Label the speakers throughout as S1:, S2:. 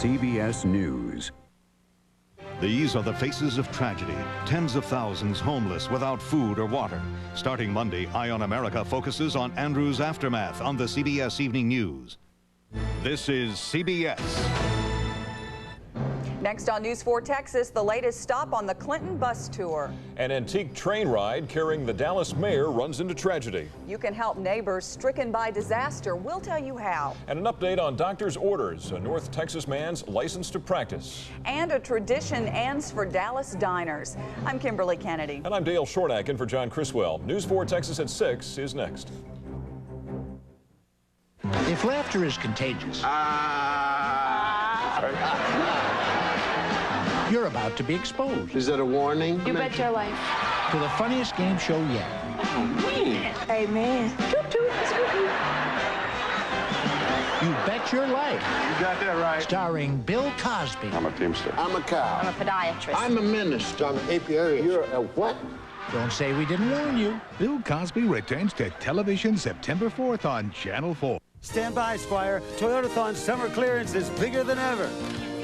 S1: CBS News.
S2: These are the faces of tragedy. Tens of thousands homeless without food or water. Starting Monday, Eye on America focuses on Andrew's aftermath on the CBS Evening News. This is CBS.
S3: Next on News 4 Texas, the latest stop on the Clinton bus tour.
S4: An antique train ride carrying the Dallas mayor runs into tragedy.
S3: You can help neighbors stricken by disaster. We'll tell you how.
S4: And an update on doctor's orders, a North Texas man's license to practice.
S3: And a tradition ends for Dallas diners. I'm Kimberly Kennedy.
S4: And I'm Dale Shortack in for John Criswell. News 4 Texas at 6 is next.
S5: If laughter is contagious, you're about to be exposed.
S6: Is that a warning?
S7: You bet your life.
S5: To the funniest game show yet.
S7: Amen.
S5: You Bet Your Life.
S6: You got that right.
S5: Starring Bill Cosby.
S6: I'm a teamster. I'm a cow.
S7: I'm a podiatrist.
S6: I'm a minister. I'm an apiary. You're a what?
S5: Don't say we didn't warn you.
S8: Bill Cosby returns to television September 4th on Channel 4.
S9: Stand by, Squire. Toyotathon summer clearance is bigger than ever.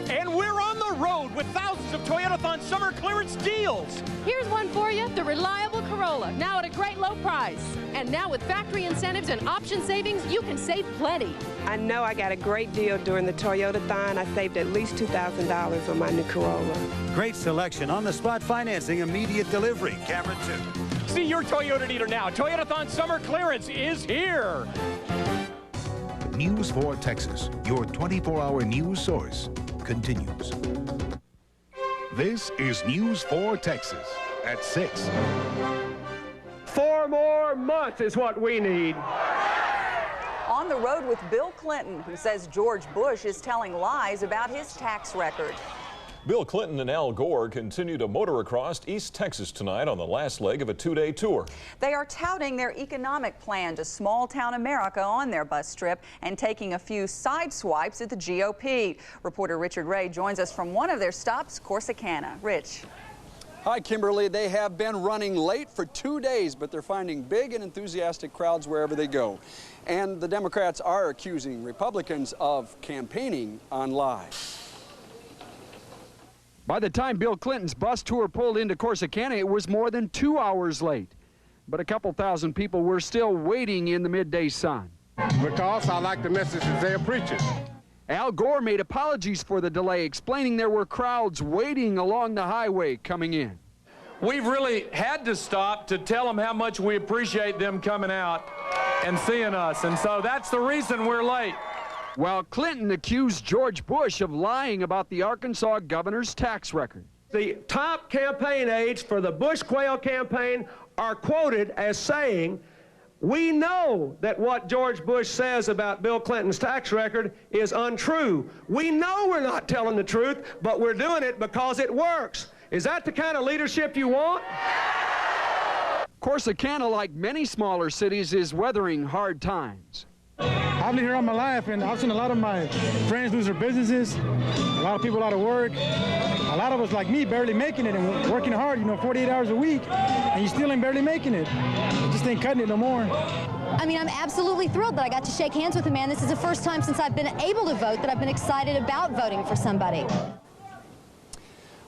S10: And we're on the road with thousands of Toyotathon summer clearance deals.
S11: Here's one for you, the reliable Corolla, now at a great low price. And now with factory incentives and option savings, you can save plenty.
S12: I know I got a great deal during the Toyotathon. I saved at least $2,000 on my new Corolla.
S9: Great selection, on-the-spot financing, immediate delivery, camera 2.
S10: See your Toyota dealer now. Toyotathon summer clearance is here.
S8: News 4 Texas, your 24-hour news source, continues. This is News 4 Texas at 6.
S10: 4 more months is what we need.
S3: On the road with Bill Clinton, who says George Bush is telling lies about his tax record.
S4: Bill Clinton and Al Gore continue to motor across East Texas tonight on the last leg of a 2-day tour.
S3: They are touting their economic plan to small-town America on their bus trip and taking a few side swipes at the GOP. Reporter Richard Ray joins us from one of their stops, Corsicana. Rich.
S13: Hi, Kimberly. They have been running late for 2 days, but they're finding big and enthusiastic crowds wherever they go. And the Democrats are accusing Republicans of campaigning on lies. By the time Bill Clinton's bus tour pulled into Corsicana, it was more than 2 hours late. But a couple thousand people were still waiting in the midday sun.
S6: Because I like the messages they're preaching.
S13: Al Gore made apologies for the delay, explaining there were crowds waiting along the highway coming in.
S10: We've really had to stop to tell them how much we appreciate them coming out and seeing us. And so that's the reason we're late. While Clinton accused George Bush of lying about the Arkansas governor's tax record.
S14: The top campaign aides for the Bush Quayle campaign are quoted as saying, "We know that what George Bush says about Bill Clinton's tax record is untrue. We know we're not telling the truth, but we're doing it because it works." Is that the kind of leadership you want?
S13: Corsicana, like many smaller cities, is weathering hard times.
S15: I've been here all my life, and I've seen a lot of my friends lose their businesses, a lot of people out of work, a lot of us like me barely making it and working hard, 48 hours a week, and you still ain't barely making it. You just ain't cutting it no more.
S16: I mean, I'm absolutely thrilled that I got to shake hands with a man. This is the first time since I've been able to vote that I've been excited about voting for somebody.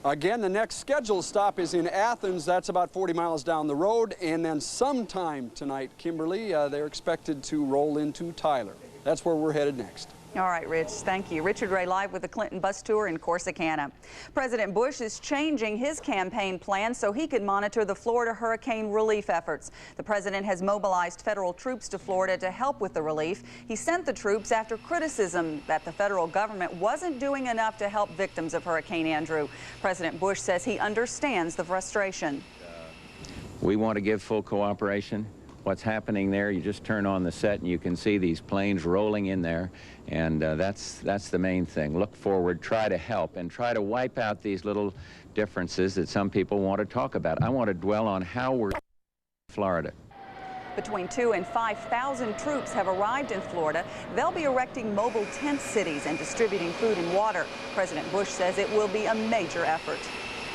S13: Again, the next scheduled stop is in Athens. That's about 40 miles down the road. And then sometime tonight, Kimberly, they're expected to roll into Tyler. That's where we're headed next.
S3: All right, Rich, thank you. Richard Ray live with the Clinton bus tour in Corsicana. President Bush is changing his campaign plan so he can monitor the Florida hurricane relief efforts. The president has mobilized federal troops to Florida to help with the relief. He sent the troops after criticism that the federal government wasn't doing enough to help victims of Hurricane Andrew. President Bush says he understands the frustration.
S17: We want to give full cooperation. What's happening there, you just turn on the set and you can see these planes rolling in there, and that's the main thing. Look forward, try to help, and try to wipe out these little differences that some people want to talk about. I want to dwell on how we're in Florida.
S3: Between 2,000 and 5,000 troops have arrived in Florida. They'll be erecting mobile tent cities and distributing food and water. President Bush says it will be a major effort.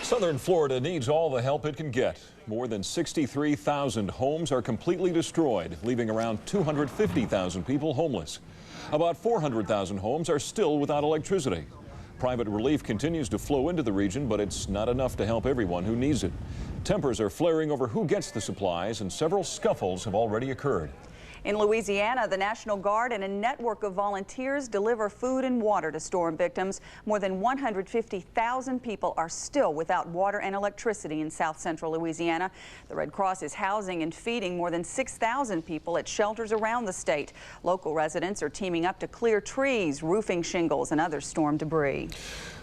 S4: Southern Florida needs all the help it can get. More than 63,000 homes are completely destroyed, leaving around 250,000 people homeless. About 400,000 homes are still without electricity. Private relief continues to flow into the region, but it's not enough to help everyone who needs it. Tempers are flaring over who gets the supplies, and several scuffles have already occurred.
S3: In Louisiana, the National Guard and a network of volunteers deliver food and water to storm victims. More than 150,000 people are still without water and electricity in south central Louisiana. The Red Cross is housing and feeding more than 6,000 people at shelters around the state. Local residents are teaming up to clear trees, roofing shingles, and other storm debris.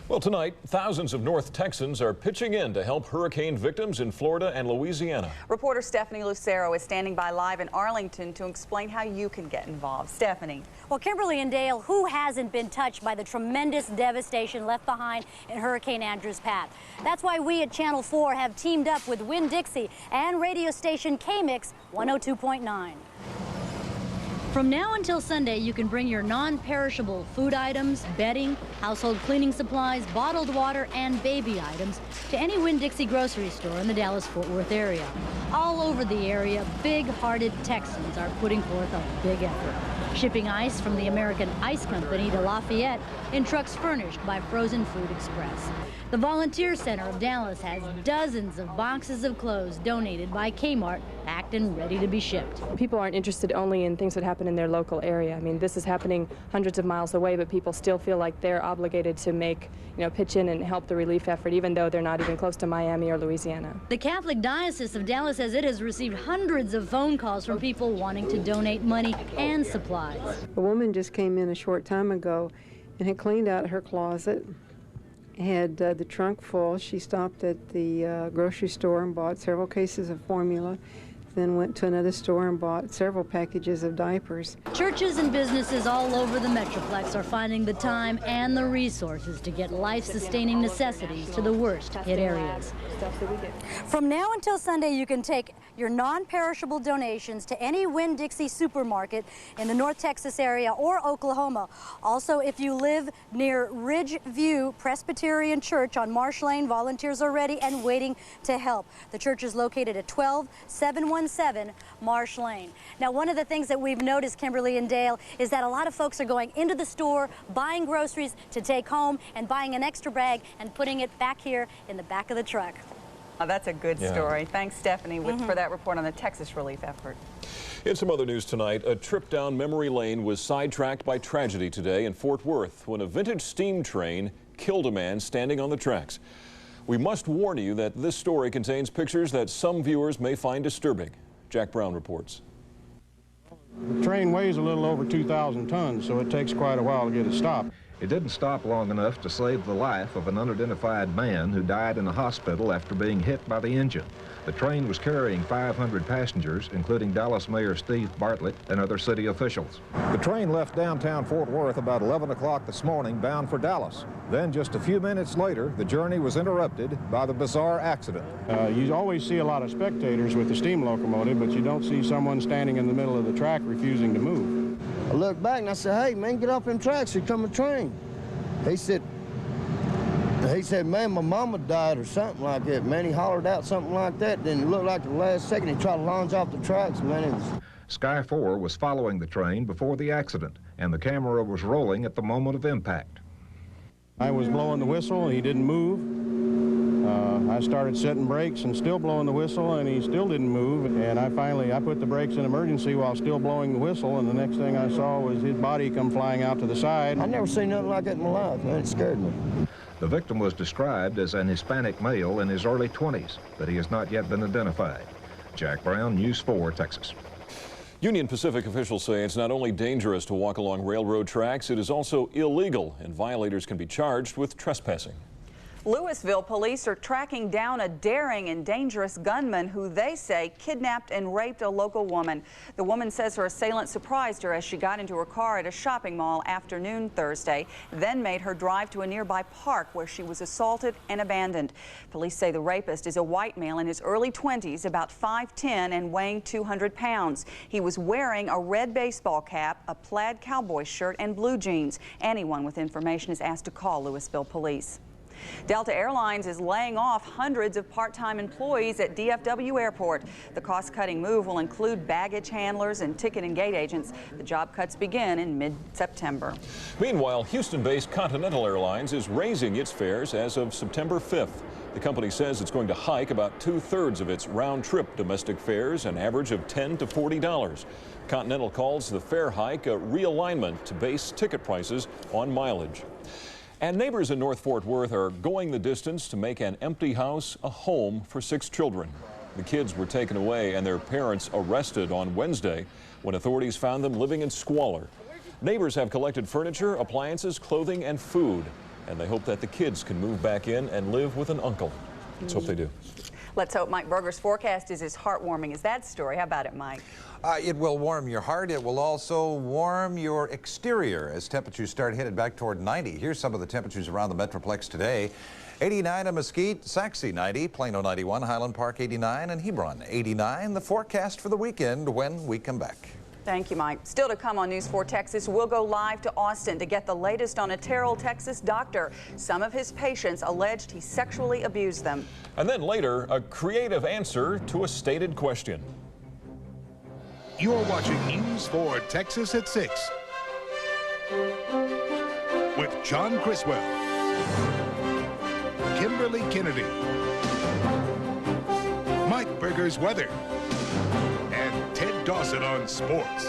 S4: Well, tonight, thousands of North Texans are pitching in to help hurricane victims in Florida and Louisiana.
S3: Reporter Stephanie Lucero is standing by live in Arlington to explain how you can get involved. Stephanie.
S1: Well, Kimberly and Dale, who hasn't been touched by the tremendous devastation left behind in Hurricane Andrew's path? That's why we at Channel 4 have teamed up with Winn-Dixie and radio station KMIX 102.9. From now until Sunday, you can bring your non-perishable food items, bedding, household cleaning supplies, bottled water, and baby items to any Winn-Dixie grocery store in the Dallas-Fort Worth area. All over the area, big-hearted Texans are putting forth a big effort, shipping ice from the American Ice Company to Lafayette in trucks furnished by Frozen Food Express. The Volunteer Center of Dallas has dozens of boxes of clothes donated by Kmart, packed and ready to be shipped.
S18: People aren't interested only in things that happen in their local area. I mean, this is happening hundreds of miles away, but people still feel like they're obligated to pitch in and help the relief effort, even though they're not even close to Miami or Louisiana.
S1: The Catholic Diocese of Dallas says it has received hundreds of phone calls from people wanting to donate money and supplies.
S19: A woman just came in a short time ago and had cleaned out her closet, had the trunk full. She stopped at the grocery store and bought several cases of formula, then went to another store and bought several packages of diapers.
S1: Churches and businesses all over the Metroplex are finding the time and the resources to get life-sustaining necessities to the worst hit areas. From now until Sunday, you can take your non-perishable donations to any Winn-Dixie supermarket in the North Texas area or Oklahoma. Also, if you live near Ridgeview Presbyterian Church on Marsh Lane, volunteers are ready and waiting to help. The church is located at 12717 Marsh Lane. Now, one of the things that we've noticed, Kimberly and Dale, is that a lot of folks are going into the store, buying groceries to take home, and buying an extra bag and putting it back here in the back of the truck.
S3: Oh, that's a good story. Thanks, Stephanie, for that report on the Texas relief effort.
S4: In some other news tonight, a trip down memory lane was sidetracked by tragedy today in Fort Worth when a vintage steam train killed a man standing on the tracks. We must warn you that this story contains pictures that some viewers may find disturbing. Jack Brown reports.
S20: The train weighs a little over 2,000 tons, so it takes quite a while to get it stopped.
S21: It didn't stop long enough to save the life of an unidentified man who died in a hospital after being hit by the engine. The train was carrying 500 passengers, including Dallas Mayor Steve Bartlett and other city officials.
S22: The train left downtown Fort Worth about 11 o'clock this morning, bound for Dallas. Then just a few minutes later, the journey was interrupted by the bizarre accident.
S20: You always see a lot of spectators with the steam locomotive, but you don't see someone standing in the middle of the track refusing to move.
S23: I looked back and I said, "Hey, man, get off them tracks. Here come a train." He said, "Man, my mama died," or something like that. Man, he hollered out something like that. Then it looked like the last second he tried to launch off the tracks. Man, it was...
S21: Sky 4 was following the train before the accident, and the camera was rolling at the moment of impact.
S20: I was blowing the whistle, and he didn't move. I started setting brakes and still blowing the whistle, and he still didn't move. And I put the brakes in emergency while still blowing the whistle, and the next thing I saw was his body come flying out to the side.
S23: I never seen nothing like that in my life, man. It scared me.
S21: The victim was described as an Hispanic male in his early 20s, but he has not yet been identified. Jack Brown, News 4, Texas.
S4: Union Pacific officials say it's not only dangerous to walk along railroad tracks, it is also illegal, and violators can be charged with trespassing.
S3: Louisville police are tracking down a daring and dangerous gunman who they say kidnapped and raped a local woman. The woman says her assailant surprised her as she got into her car at a shopping mall afternoon Thursday, then made her drive to a nearby park where she was assaulted and abandoned. Police say the rapist is a white male in his early 20s, about 5'10", and weighing 200 pounds. He was wearing a red baseball cap, a plaid cowboy shirt, and blue jeans. Anyone with information is asked to call Louisville police. Delta Airlines is laying off hundreds of part-time employees at DFW Airport. The cost-cutting move will include baggage handlers and ticket and gate agents. The job cuts begin in mid-September.
S4: Meanwhile, Houston-based Continental Airlines is raising its fares as of September 5th. The company says it's going to hike about 2/3 of its round-trip domestic fares, an average of $10 to $40. Continental calls the fare hike a realignment to base ticket prices on mileage. And neighbors in North Fort Worth are going the distance to make an empty house a home for 6 children. The kids were taken away and their parents arrested on Wednesday when authorities found them living in squalor. Neighbors have collected furniture, appliances, clothing, and food, and they hope that the kids can move back in and live with an uncle. Let's hope they do.
S3: Let's hope Mike Berger's forecast is as heartwarming as that story. How about it, Mike?
S2: It will warm your heart. It will also warm your exterior as temperatures start headed back toward 90. Here's some of the temperatures around the Metroplex today. 89 in Mesquite, Saxe 90, Plano 91, Highland Park 89, and Hebron 89. The forecast for the weekend when we come back.
S3: Thank you, Mike. Still to come on News 4 Texas, we'll go live to Austin to get the latest on a Terrell, Texas doctor. Some of his patients alleged he sexually abused them.
S4: And then later, a creative answer to a stated question.
S8: You're watching News 4 Texas at 6 with John Criswell, Kimberly Kennedy, Mike Berger's weather, and Ted Dawson on sports.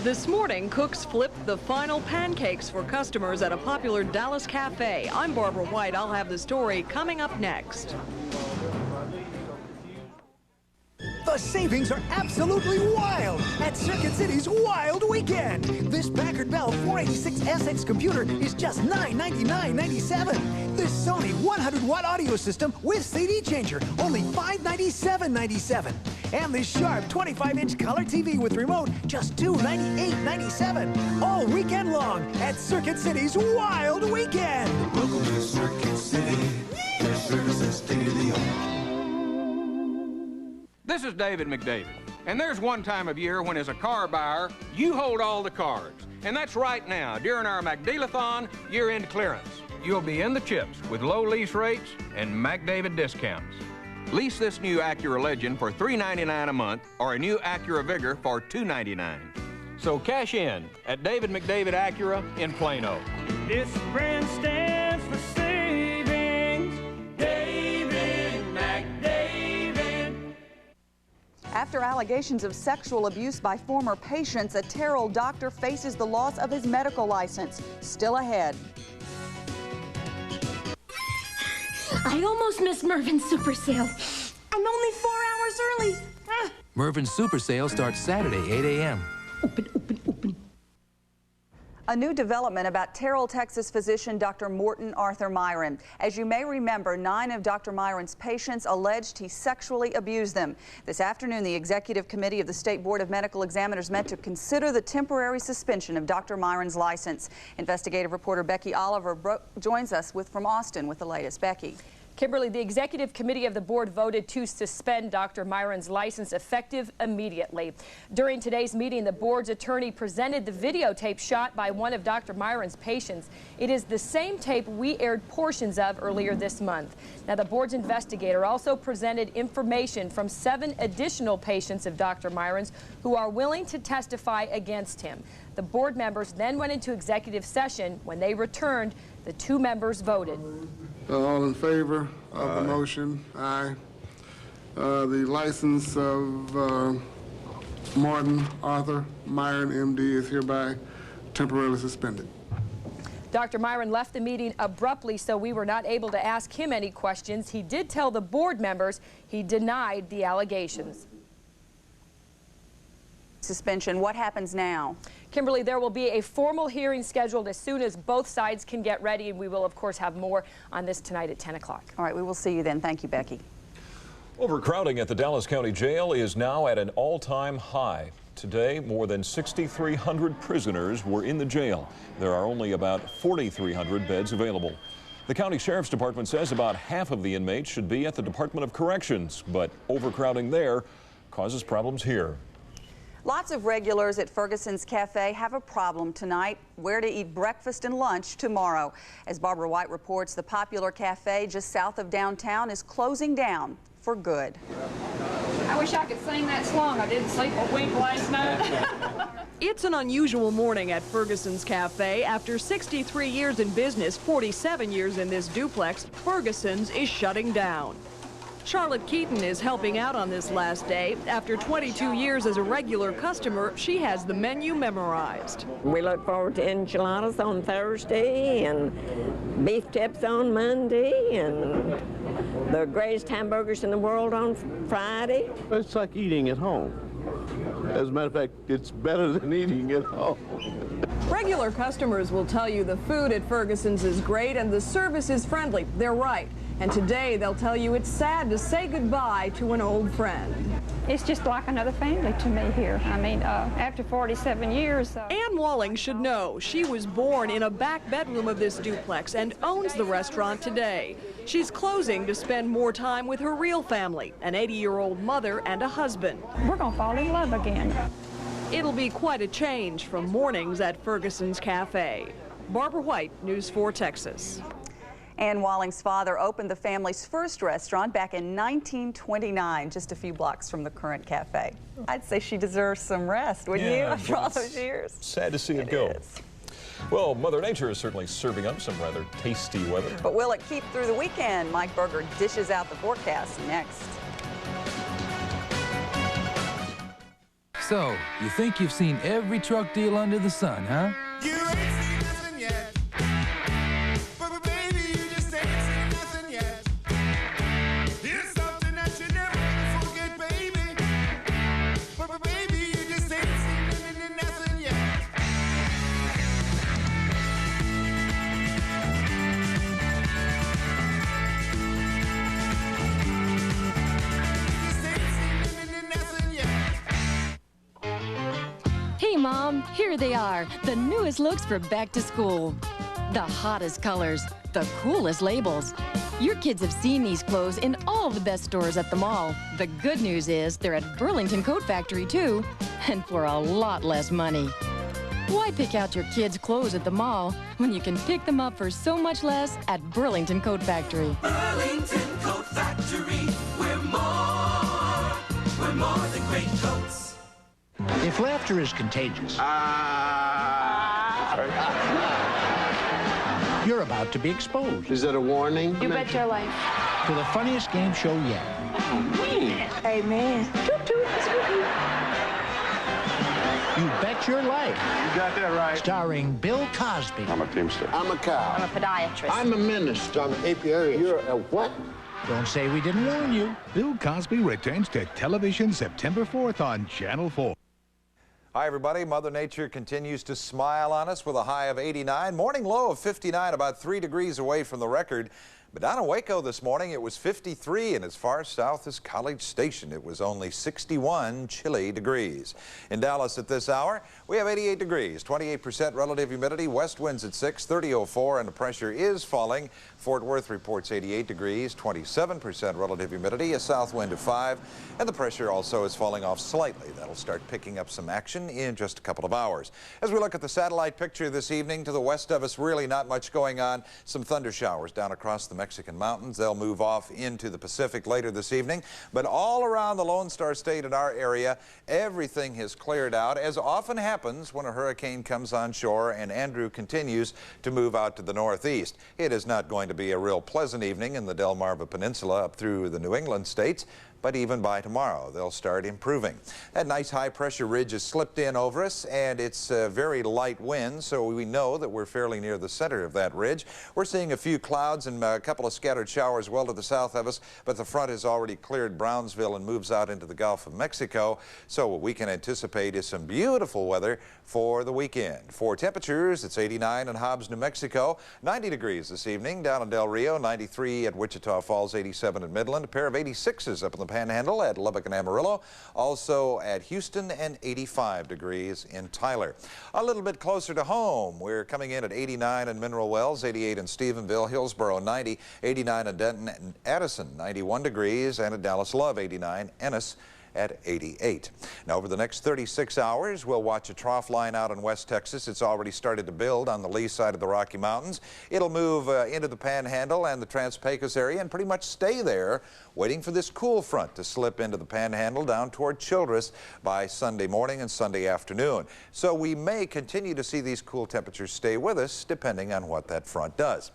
S5: This morning, cooks flipped the final pancakes for customers at a popular Dallas cafe. I'm Barbara White. I'll have the story coming up next.
S7: The savings are absolutely wild at Circuit City's Wild Weekend. This Packard Bell 486SX computer is just $999.97. This Sony 100-watt audio system with CD changer, only $597.97. And this Sharp 25-inch color TV with remote, just $298.97. All weekend long at Circuit City's Wild Weekend. Welcome to Circuit City. Their service is state-of-the-art.
S24: This is David McDavid, and there's one time of year when as a car buyer, you hold all the cards. And that's right now, during our McDealathon year-end clearance. You'll be in the chips with low lease rates and McDavid discounts. Lease this new Acura Legend for $399 a month or a new Acura Vigor for $299. So cash in at David McDavid Acura in Plano.
S25: This brand stands for savings. David McDavid.
S3: After allegations of sexual abuse by former patients, a Terrell doctor faces the loss of his medical license. Still ahead.
S26: I almost missed Mervin's Super Sale. I'm only 4 hours early.
S27: Mervin's Super Sale starts Saturday, 8 a.m.
S3: A new development about Terrell, Texas physician Dr. Morton Arthur Myron. As you may remember, 9 of Dr. Myron's patients alleged he sexually abused them. This afternoon, the Executive Committee of the State Board of Medical Examiners met to consider the temporary suspension of Dr. Myron's license. Investigative reporter Becky Oliver joins us from Austin with the latest. Becky.
S11: Kimberly, the Executive Committee of the board voted to suspend Dr. Myron's license effective immediately. During today's meeting, the board's attorney presented the videotape shot by one of Dr. Myron's patients. It is the same tape we aired portions of earlier this month. Now, the board's investigator also presented information from 7 additional patients of Dr. Myron's who are willing to testify against him. The board members then went into executive session. When they returned, the 2 members voted.
S28: All in favor of the motion? Aye. The license of Morton Arthur Myron, MD, is hereby temporarily suspended.
S11: Dr. Myron left the meeting abruptly, so we were not able to ask him any questions. He did tell the board members he denied the allegations.
S3: Suspension. What happens now?
S11: Kimberly, there will be a formal hearing scheduled as soon as both sides can get ready, and we will, of course, have more on this tonight at 10 o'clock.
S3: All right, we will see you then. Thank you, Becky.
S4: Overcrowding at the Dallas County Jail is now at an all-time high. Today, more than 6,300 prisoners were in the jail. There are only about 4,300 beds available. The county sheriff's department says about half of the inmates should be at the Department of Corrections, but overcrowding there causes problems here.
S3: Lots of regulars at Ferguson's Cafe have a problem tonight: where to eat breakfast and lunch tomorrow. As Barbara White reports, the popular cafe just south of downtown is closing down for good.
S6: I wish I could sing that song. I didn't sleep a wink last night.
S5: It's an unusual morning at Ferguson's Cafe. After 63 years in business, 47 years in this duplex, Ferguson's is shutting down. Charlotte Keaton is helping out on this last day. After 22 years as a regular customer, she has the menu memorized.
S9: We look forward to enchiladas on Thursday and beef tips on Monday and the greatest hamburgers in the world on Friday.
S10: It's like eating at home. As a matter of fact, it's better than eating at home.
S5: Regular customers will tell you the food at Ferguson's is great and the service is friendly. They're right. And today they'll tell you it's sad to say goodbye to an old friend.
S6: It's just like another family to me here. I mean, after 47 years.
S5: Ann Walling should know. She was born in a back bedroom of this duplex and owns the restaurant today. She's closing to spend more time with her real family, an 80-year-old mother and a husband.
S6: We're going to fall in love again.
S5: It'll be quite a change from mornings at Ferguson's Cafe. Barbara White, News 4 Texas.
S3: Ann Walling's father opened the family's first restaurant back in 1929, just a few blocks from the current cafe. I'd say she deserves some rest, wouldn't you, after all those years?
S4: Sad to see it go. Well, Mother Nature is certainly serving up some rather tasty weather.
S3: But will it keep through the weekend? Mike Berger dishes out the forecast next.
S27: So, you think you've seen every truck deal under the sun, huh?
S12: You ain't seen nothing yet. But baby, you just ain't seen nothing yet. It's something that you never gonna forget, baby. But baby, you just ain't seen nothing yet.
S13: Hey Mom, here they are, the newest looks for back to school. The hottest colors, the coolest labels. Your kids have seen these clothes in all the best stores at the mall. The good news is they're at Burlington Coat Factory too, and for a lot less money. Why pick out your kids' clothes at the mall when you can pick them up for so much less at Burlington Coat Factory?
S25: Burlington Coat Factory, we're more than great coats.
S14: If laughter is contagious, you're about to be exposed.
S10: Is that a warning?
S6: You bet your life.
S14: To the funniest game show yet.
S6: Amen. Toot toot.
S14: You Bet Your Life.
S10: You got that right.
S14: Starring Bill Cosby.
S10: I'm a teamster. I'm a cow.
S6: I'm a podiatrist.
S10: I'm a minister. I'm an apiary. You're a what?
S14: Don't say we didn't warn you.
S8: Bill Cosby returns to television September 4th on Channel 4.
S2: Hi, everybody. Mother Nature continues to smile on us with a high of 89. Morning low of 59, about 3 degrees away from the record. But down in Waco this morning, it was 53, and as far south as College Station, it was only 61 chilly degrees. In Dallas at this hour, we have 88 degrees, 28% relative humidity, west winds at 6, 30.04, and the pressure is falling. Fort Worth reports 88 degrees, 27% relative humidity, a south wind of 5, and the pressure also is falling off slightly. That'll start picking up some action in just a couple of hours. As we look at the satellite picture this evening, to the west of us, really not much going on. Some thunder showers down across the Mexican mountains. They'll move off into the Pacific later this evening. But all around the Lone Star State in our area, everything has cleared out, as often happens when a hurricane comes on shore and Andrew continues to move out to the northeast. It is not going to be a real pleasant evening in the Delmarva Peninsula up through the New England states. But even by tomorrow, they'll start improving. That nice high-pressure ridge has slipped in over us, and it's very light wind, so we know that we're fairly near the center of that ridge. We're seeing a few clouds and a couple of scattered showers well to the south of us, but the front has already cleared Brownsville and moves out into the Gulf of Mexico, so what we can anticipate is some beautiful weather for the weekend. For temperatures, it's 89 in Hobbs, New Mexico, 90 degrees this evening down in Del Rio, 93 at Wichita Falls, 87 in Midland, a pair of 86s up in the Panhandle at Lubbock and Amarillo, also at Houston, and 85 degrees in Tyler. A little bit closer to home, we're coming in at 89 in Mineral Wells, 88 in Stephenville, Hillsboro 90, 89 in Denton and Addison, 91 degrees, and at Dallas Love 89, Ennis at 88. Now, over the next 36 hours, we'll watch a trough line out in West Texas. It's already started to build on the lee side of the Rocky Mountains. It'll move into the Panhandle and the Trans-Pecos area and pretty much stay there, waiting for this cool front to slip into the Panhandle down toward Childress by Sunday morning and Sunday afternoon. So we may continue to see these cool temperatures stay with us, depending on what that front does.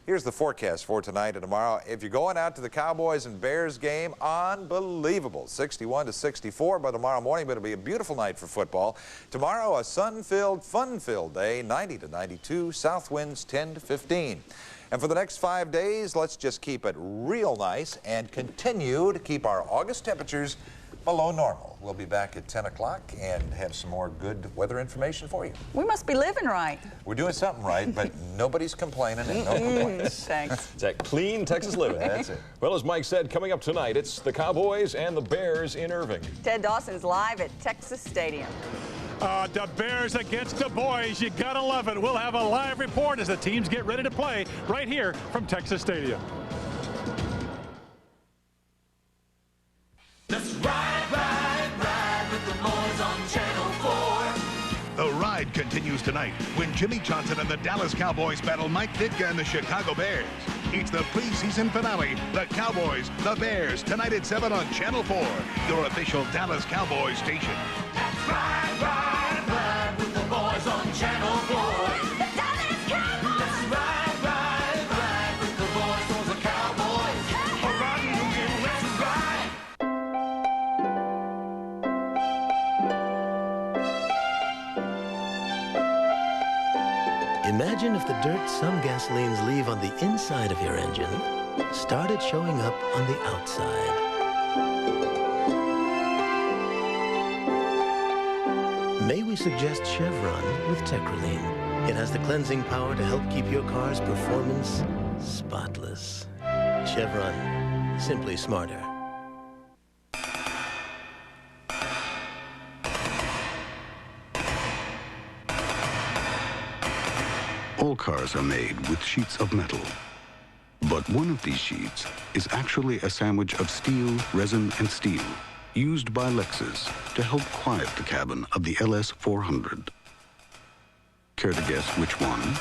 S2: Here's the forecast for tonight and tomorrow. If you're going out to the Cowboys and Bears game, unbelievable. 61 to 64 by tomorrow morning, but it'll be a beautiful night for football. Tomorrow, a sun-filled, fun-filled day, 90 to 92, south winds 10 to 15. And for the next 5 days, let's just keep it real nice and continue to keep our August temperatures below normal. We'll be back at 10 o'clock and have some more good weather information for you.
S3: We must be living right.
S2: We're doing something right, but nobody's complaining and no complaints.
S3: Thanks.
S4: It's that clean Texas living.
S2: That's it.
S4: Well, as Mike said, coming up tonight, it's the Cowboys and the Bears in Irving.
S3: Ted Dawson's live at Texas Stadium.
S1: The Bears against the boys. You gotta love it. We'll have a live report as the teams get ready to play right here from Texas Stadium.
S25: Let's ride with the boys on Channel 4.
S8: The ride continues tonight when Jimmy Johnson and the Dallas Cowboys battle Mike Ditka and the Chicago Bears. It's the preseason finale, the Cowboys, the Bears, tonight at 7 on Channel 4, your official Dallas Cowboys station.
S25: Let's ride with the boys on Channel 4. The Dallas Cowboys. Let's ride with the boys on the Cowboys. We're riding again, let's ride.
S15: Imagine if the dirt some gasolines leave on the inside of your engine started showing up on the outside. May we suggest Chevron with Tetraline. It has the cleansing power to help keep your car's performance spotless. Chevron, simply smarter.
S16: All cars are made with sheets of metal. But one of these sheets is actually a sandwich of steel, resin, and steel used by Lexus to help quiet the cabin of the LS 400. Care to guess which one?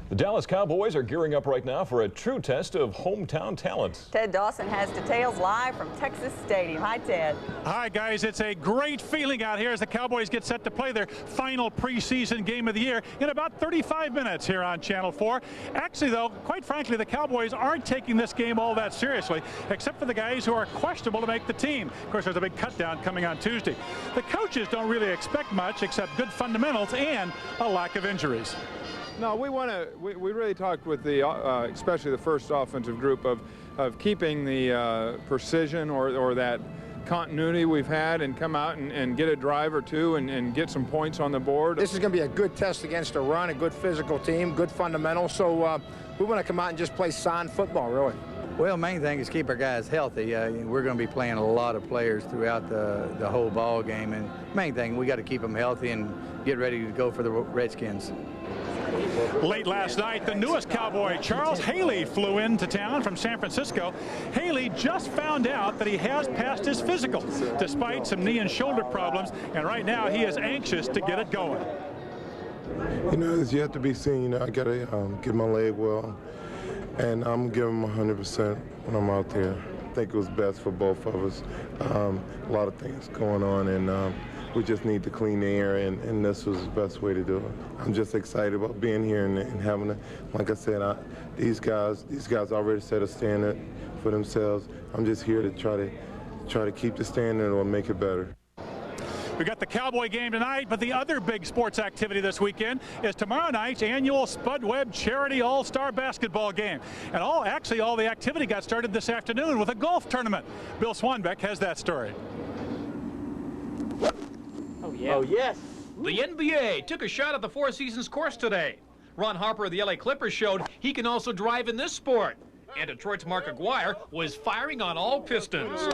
S4: The Dallas Cowboys are gearing up right now for a true test of hometown talent.
S3: Ted Dawson has details live from Texas Stadium. Hi, Ted.
S1: Hi, guys. It's a great feeling out here as the Cowboys get set to play their final preseason game of the year in about 35 minutes here on Channel 4. Actually, though, quite frankly, the Cowboys aren't taking this game all that seriously, except for the guys who are questionable to make the team. Of course, there's a big cutdown coming on Tuesday. The coaches don't really expect much except good fundamentals and a lack of injuries.
S17: No, we really talked with the, especially the first offensive group of keeping the precision or that continuity we've had and come out and get a drive or two and get some points on the board.
S18: This is going to be a good test against a run, a good physical team, good fundamentals. So we want to come out and just play sound football, really.
S19: Well, main thing is keep our guys healthy. We're going to be playing a lot of players throughout the whole ball game, and main thing, we got to keep them healthy and get ready to go for the Redskins.
S1: Late last night, the newest Cowboy, Charles Haley, flew into town from San Francisco. Haley just found out that he has passed his physical, despite some knee and shoulder problems, and right now he is anxious to get it going.
S20: You know, it's yet to be seen. You know, I got to get my leg well, and I'm giving 100% when I'm out there. I think it was best for both of us. A lot of things going on, and we just need to clean the air, and this was the best way to do it. I'm just excited about being here and having it. Like I said, these guys already set a standard for themselves. I'm just here to try to keep the standard or make it better.
S1: We got the Cowboy game tonight, but the other big sports activity this weekend is tomorrow night's annual Spud Webb Charity All-Star Basketball game. And all the activity got started this afternoon with a golf tournament. Bill Swanbeck has that story.
S22: Oh, yes. The NBA took a shot at the Four Seasons course today. Ron Harper of the LA Clippers showed he can also drive in this sport. And Detroit's Mark Aguirre was firing on all pistons.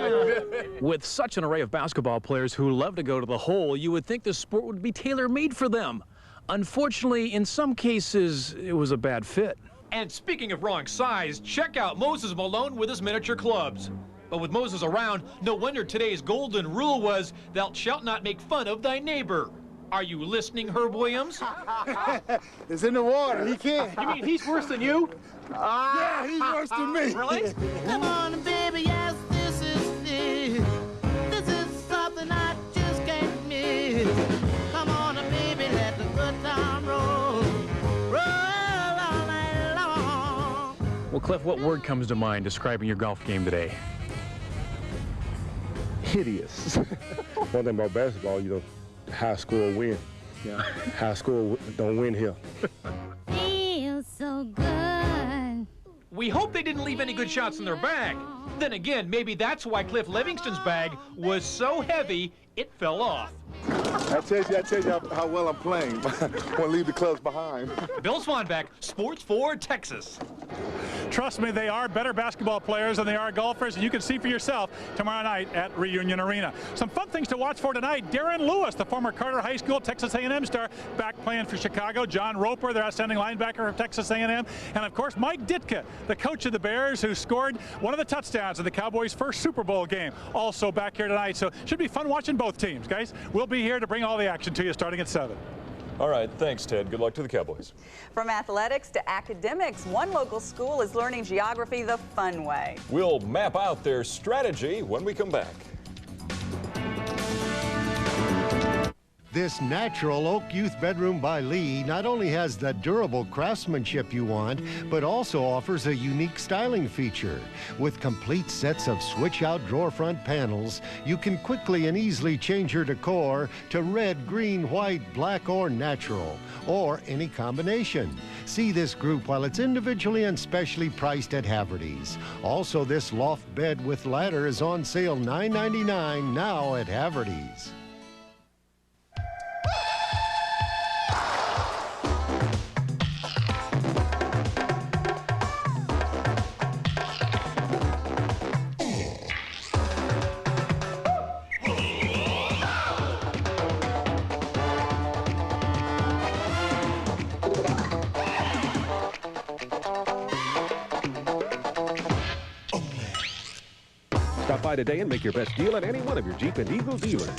S29: With such an array of basketball players who love to go to the hole, you would think the sport would be tailor-made for them.
S7: Unfortunately, in some cases, it was a bad fit.
S22: And speaking of wrong size, check out Moses Malone with his miniature clubs. But with Moses around, no wonder today's golden rule was, thou shalt not make fun of thy neighbor. Are you listening, Herb Williams?
S9: It's in the water. He can't.
S22: You mean he's worse than you?
S9: Yeah, he's worse than me.
S22: Really?
S11: Come on, baby, yes, this is it. This is something I just can't miss. Come on, baby, let the good time roll. Roll all night long.
S7: Well, Cliff, what word comes to mind describing your golf game today?
S9: Hideous. One thing about basketball, you know, high score win. Yeah. High score don't win here.
S11: Feels so good.
S22: We hope they didn't leave any good shots in their bag. Then again, maybe that's why Cliff Livingston's bag was so heavy, it fell off.
S9: I tell you how well I'm playing. I want to leave the clubs behind.
S22: Bill Swanbeck, Sports 4 Texas.
S1: Trust me, they are better basketball players than they are golfers, and you can see for yourself tomorrow night at Reunion Arena. Some fun things to watch for tonight. Darren Lewis, the former Carter High School Texas A&M star, back playing for Chicago. John Roper, their outstanding linebacker of Texas A&M. And, of course, Mike Ditka, the coach of the Bears, who scored one of the touchdowns in the Cowboys' first Super Bowl game, also back here tonight. So should be fun watching both teams, guys. We'll be here to bring all the action to you starting at 7.
S4: All right, thanks, Ted. Good luck to the Cowboys.
S3: From athletics to academics, one local school is learning geography the fun way.
S4: We'll map out their strategy when we come back.
S21: This natural oak youth bedroom by Lee not only has the durable craftsmanship you want, but also offers a unique styling feature. With complete sets of switch-out drawer front panels, you can quickly and easily change your decor to red, green, white, black, or natural, or any combination. See this group while it's individually and specially priced at Haverty's. Also, this loft bed with ladder is on sale $9.99 now at Haverty's.
S23: Stop by today and make your best deal at any one of your Jeep and Eagle dealers.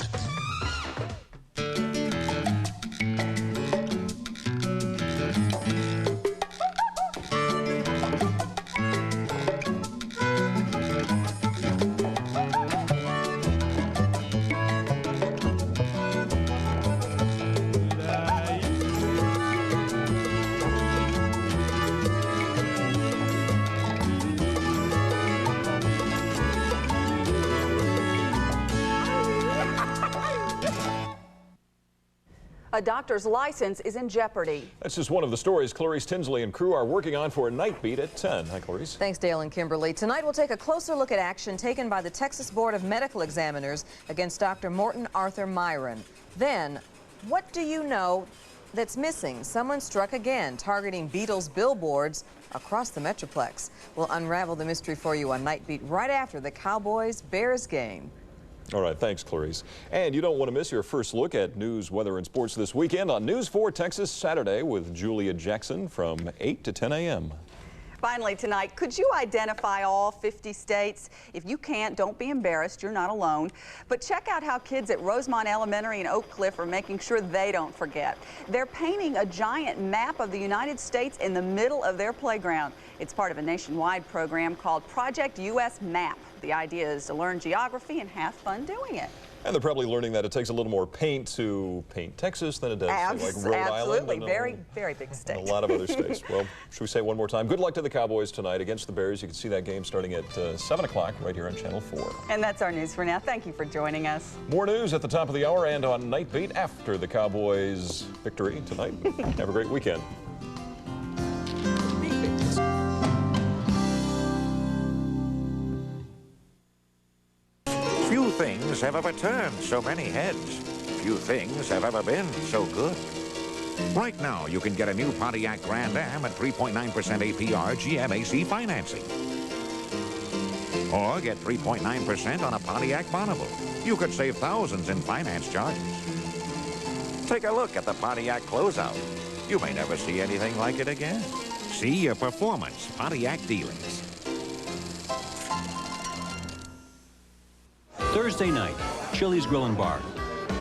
S3: A doctor's license is in jeopardy.
S4: That's just one of the stories Clarice Tinsley and crew are working on for a night beat at 10. Hi, Clarice.
S24: Thanks, Dale and Kimberly. Tonight we'll take a closer look at action taken by the Texas Board of Medical Examiners against Dr. Morton Arthur Myron. Then, what do you know that's missing? Someone struck again, targeting Beatles billboards across the Metroplex. We'll unravel the mystery for you on Night Beat right after the Cowboys-Bears game.
S4: All right, thanks, Clarice. And you don't want to miss your first look at news, weather, and sports this weekend on News 4 Texas Saturday with Julia Jackson from 8 to 10 a.m.
S3: Finally tonight, could you identify all 50 states? If you can't, don't be embarrassed. You're not alone. But check out how kids at Rosemont Elementary in Oak Cliff are making sure they don't forget. They're painting a giant map of the United States in the middle of their playground. It's part of a nationwide program called Project US Map. The idea is to learn geography and have fun doing it.
S4: And they're probably learning that it takes a little more paint to paint Texas than it does like Rhode Island.
S3: Absolutely. Very, very big state.
S4: And a lot of other states. Well, should we say it one more time? Good luck to the Cowboys tonight against the Bears. You can see that game starting at 7 o'clock right here on Channel 4.
S3: And that's our news for now. Thank you for joining us.
S4: More news at the top of the hour and on Night Beat after the Cowboys' victory tonight. Have a great weekend.
S26: Few things have ever turned so many heads. Few things have ever been so good. Right now, you can get a new Pontiac Grand Am at 3.9% APR GMAC financing. Or get 3.9% on a Pontiac Bonneville. You could save thousands in finance charges. Take a look at the Pontiac closeout. You may never see anything like it again. See your performance Pontiac dealers.
S5: Thursday night, Chili's Grill and Bar.